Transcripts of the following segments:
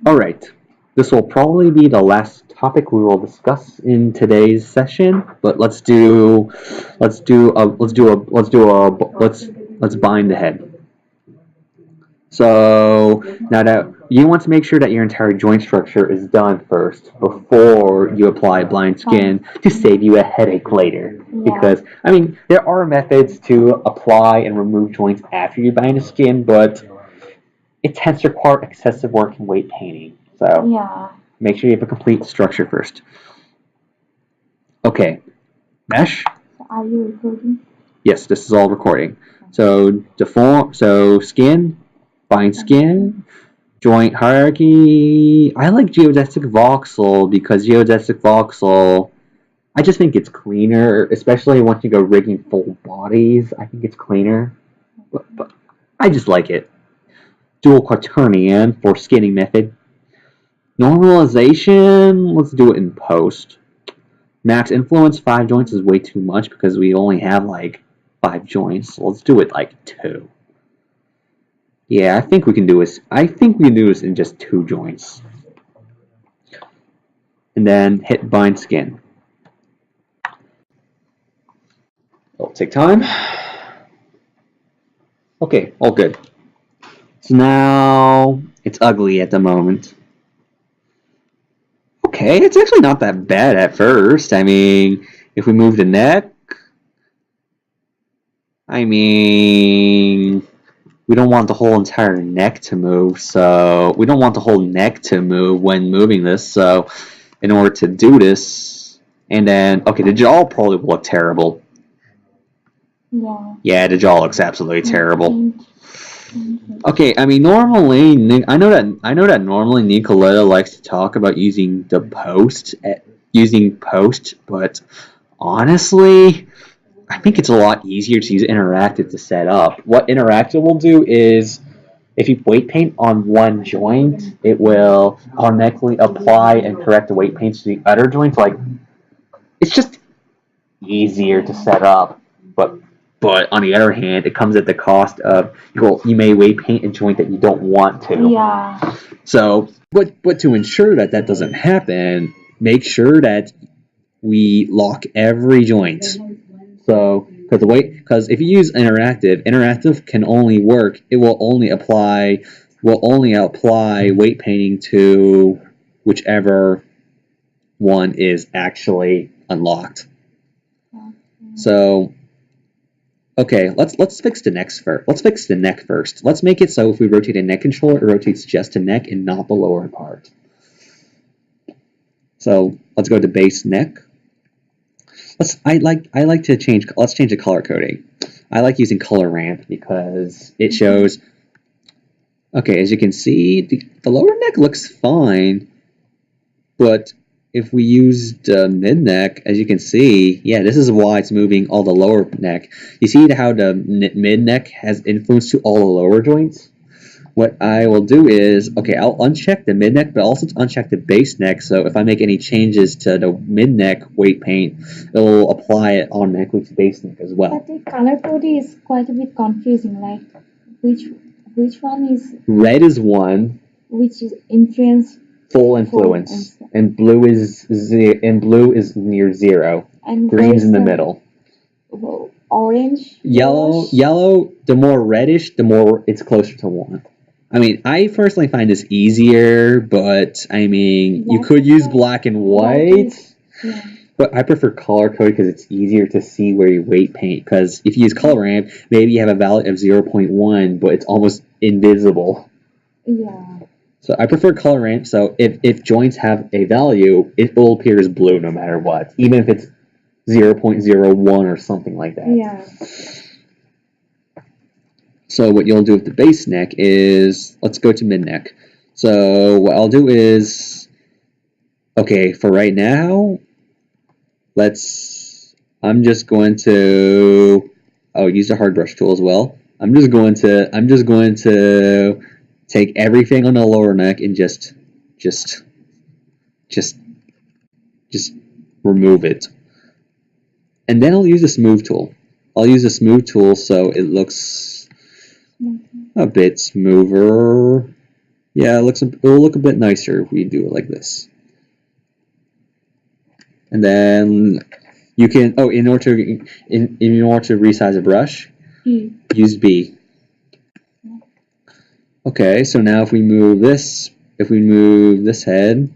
Alright, this will probably be the last topic we will discuss in today's session, but let's bind the head. So now that you want to make sure that your entire joint structure is done first before you apply blind skin to save you a headache later. Because I mean, there are methods to apply and remove joints after you bind the skin, but it tends to require excessive work and weight painting. So make sure you have a complete structure first. Okay, mesh. Are you recording? Yes, this is all recording. So skin, bind skin, joint hierarchy. I like geodesic voxel because geodesic voxel, I just think it's cleaner, especially once you go rigging full bodies. I think it's cleaner, but I just like it. Dual quaternion for skinning method. Normalization, let's do it in post. Max influence 5 joints is way too much because we only have like 5 joints. So let's do it like 2. Yeah, I think we can do this. I think we can do this in just 2 joints. And then hit bind skin. It'll take time. Okay, all good. So now it's ugly at the moment. Okay, it's actually not that bad at first. I mean, if we move the neck, I mean, we don't want the whole entire neck to move, so we don't want the whole neck to move when moving this, so in order to do this, and then, okay, the jaw probably will look terrible. Yeah, the jaw looks absolutely terrible. Okay, I mean, normally, I know that normally Nicoletta likes to talk about using the post, but honestly, I think it's a lot easier to use interactive to set up. What interactive will do is, if you weight paint on one joint, it will automatically apply and correct the weight paint to the other joints. Like, it's just easier to set up, but on the other hand, it comes at the cost of you may weight paint a joint that you don't want to. Yeah. So, but to ensure that that doesn't happen, make sure that we lock every joint. So, because if you use interactive can only work. It will only apply weight painting to whichever one is actually unlocked. So, okay, let's fix the neck first. Let's fix the neck first. Let's make it so if we rotate a neck controller, it rotates just the neck and not the lower part. So let's go to base neck. Let's change the color coding. I like using color ramp because it shows. Okay, as you can see, the lower neck looks fine, but if we use the mid neck, as you can see, yeah, this is why it's moving all the lower neck. You see how the mid neck has influence to all the lower joints? What I will do is, okay, I'll uncheck the mid neck, but also uncheck the base neck, so if I make any changes to the mid neck weight paint, it will apply it automatically to base neck as well. But the color code is quite a bit confusing, like which one is... Red is 1. Which is influence... Full influence. And blue is near 0. And green's in the middle. Orange? Yellow, the more reddish, the more it's closer to 1. I mean, I personally find this easier, but I mean, you could use black and white. Yeah. But I prefer color code because it's easier to see where you weight paint. Because if you use color ramp, maybe you have a value of 0.1, but it's almost invisible. Yeah. So I prefer color ramp. So if joints have a value, it will appear as blue no matter what, even if it's 0.01 or something like that. Yeah. So what you'll do with the base neck is, let's go to mid neck. So what I'll do is, okay, for right now, I'm just going to, use the hard brush tool as well. I'm just going to take everything on the lower neck and just remove it. And then I'll use the smooth tool. I'll use the smooth tool so it looks a bit smoother. Yeah, it will look a bit nicer if we do it like this. And then you can in order to resize a brush, use B. Okay, so now if we move this head,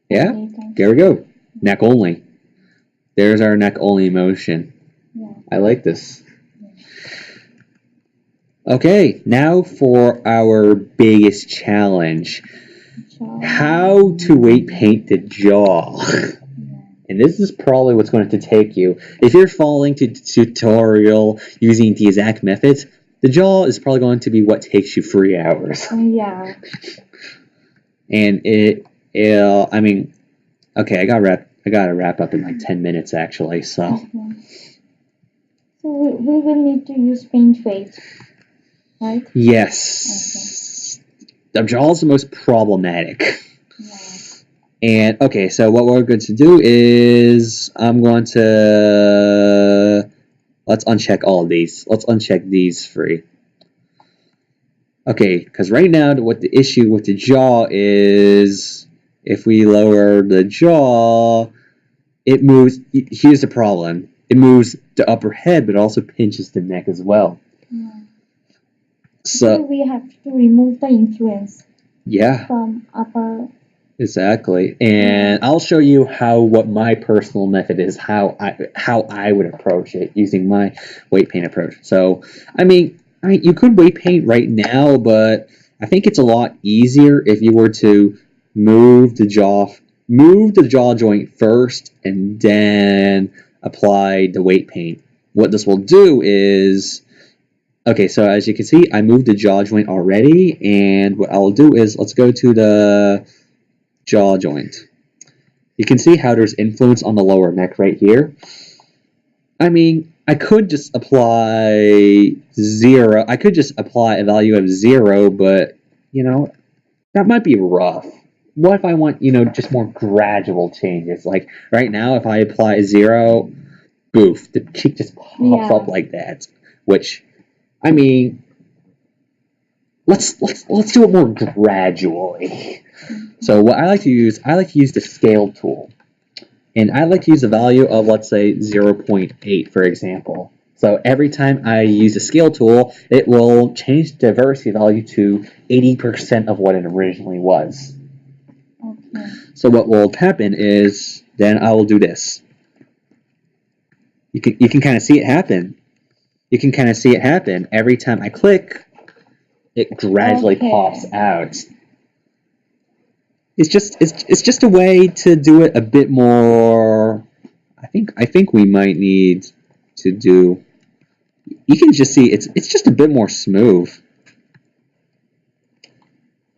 yeah, there we go. Neck only. There's our neck only motion. Yeah. I like this. Okay, now for our biggest challenge. How to weight paint the jaw. And this is probably what's going to take you. If you're following the tutorial using the exact methods, the jaw is probably going to be what takes you 3 hours. Yeah. And I mean, okay, I gotta wrap up in like 10 minutes actually, so. Okay. So we will need to use paint weight, right? Yes. Okay. The jaw is the most problematic. Yeah. And okay, so what we're going to do is I'm going to let's uncheck all of these. Let's uncheck these 3. Okay, because right now what the issue with the jaw is, if we lower the jaw, it moves. Here's the problem: it moves the upper head, but also pinches the neck as well. Yeah. So we have to remove the influence. Yeah. From upper. Exactly, and I'll show you what my personal method is, how I would approach it using my weight paint approach. So, I mean, you could weight paint right now, but I think it's a lot easier if you were to move the jaw joint first, and then apply the weight paint. What this will do is, okay, so as you can see, I moved the jaw joint already, and what I'll do is, let's go to the jaw joint. You can see how there's influence on the lower neck right here. I mean, I could just apply 0. I could just apply a value of 0, but, that might be rough. What if I want, just more gradual changes? Like, right now, if I apply 0, boof, the cheek just pops up like that. Which, I mean, let's do it more gradually. So what I like to use the scale tool. And I like to use a value of, let's say, 0.8, for example. So every time I use the scale tool, it will change the diversity value to 80% of what it originally was. Okay. So what will happen is, then I will do this. You can kind of see it happen. You can kind of see it happen. Every time I click, it gradually pops out. It's just a way to do it a bit more. I think we might need to do. You can just see it's just a bit more smooth.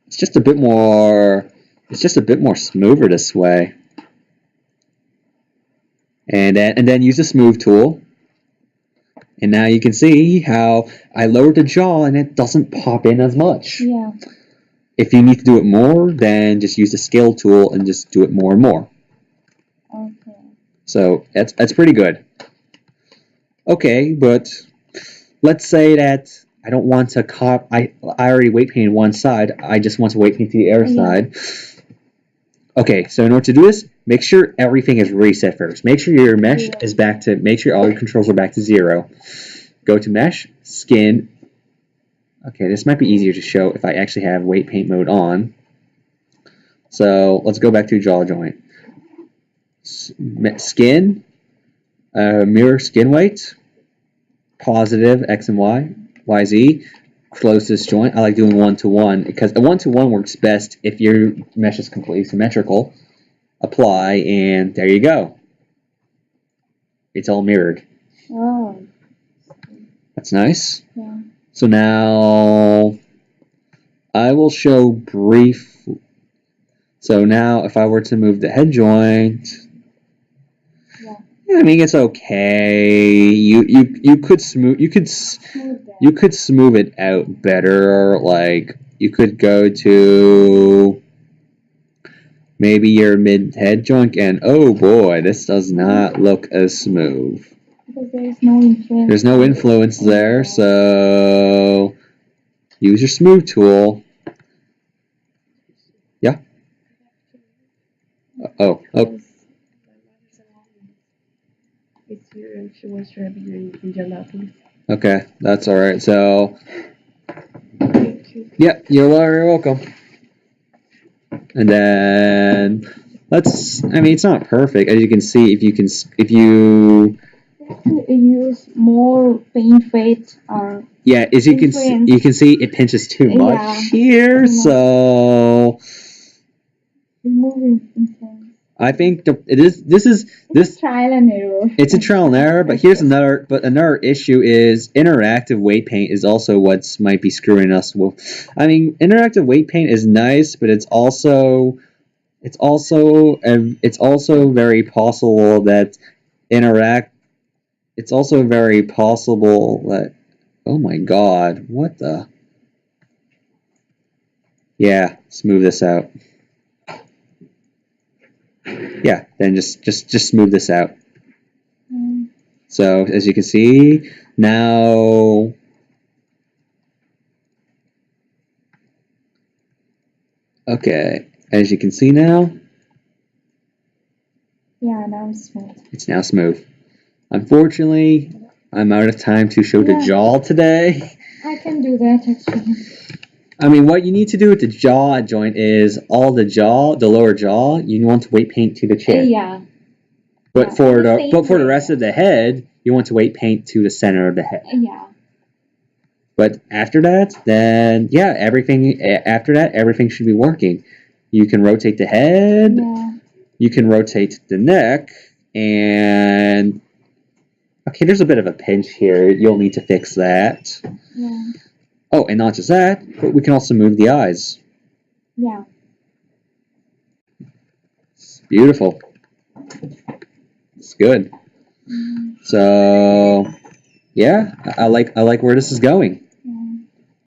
It's just a bit more. It's just a bit more smoother this way. And then use the smooth tool. And now you can see how I lowered the jaw and it doesn't pop in as much. Yeah. If you need to do it more, then just use the scale tool and just do it more and more. Okay. So that's pretty good. Okay, but let's say that I don't want to I already weight painted one side. I just want to weight paint the other side. Okay, so in order to do this, make sure everything is reset first. Make sure your mesh is back to. Make sure all your controls are back to 0. Go to mesh, skin. Okay, this might be easier to show if I actually have weight paint mode on. So let's go back to jaw joint. Skin, mirror skin weight, positive X and Y, YZ, closest joint. I like doing 1-to-1 because a 1-to-1 works best if your mesh is completely symmetrical. Apply, and there you go. It's all mirrored. Oh. That's nice. Yeah. So now I will show brief. So now if I were to move the head joint, I mean, it's okay. You could smooth it out better. Like, you could go to maybe your mid head joint, and oh boy, this does not look as smooth. Because there's no influence. There's no influence there, so use your smooth tool. Yeah. Oh. It's here and she wants to have you in Indianapolis. Okay, that's all right. So, Thank you. yeah, you're very welcome. And then let's. I mean, it's not perfect, as you can see. If you Use more paint weight or yeah, as you can see, it pinches too much here. Too much. So Removing influence. I think this It's trial and error. It's a trial and error, but here's another issue is interactive weight paint is also what might be screwing us. Well, I mean, interactive weight paint is nice, but it's also very possible that It's also very possible that. Oh my God! What the? Yeah, smooth this out. Yeah, then just smooth this out. So as you can see now, okay, as you can see now, Yeah, now it's smooth. it's now smooth. Unfortunately, I'm out of time to show the jaw today. I can do that actually. I mean, what you need to do with the jaw joint is all the lower jaw, you want to weight paint to the chin. Yeah. But for the rest of the head, you want to weight paint to the center of the head. Yeah. But after that, then yeah, everything should be working. You can rotate the head. Yeah. You can rotate the neck, and okay, there's a bit of a pinch here. You'll need to fix that. Yeah. Oh, and not just that, but we can also move the eyes. Yeah. It's beautiful. It's good. So, yeah, I like where this is going.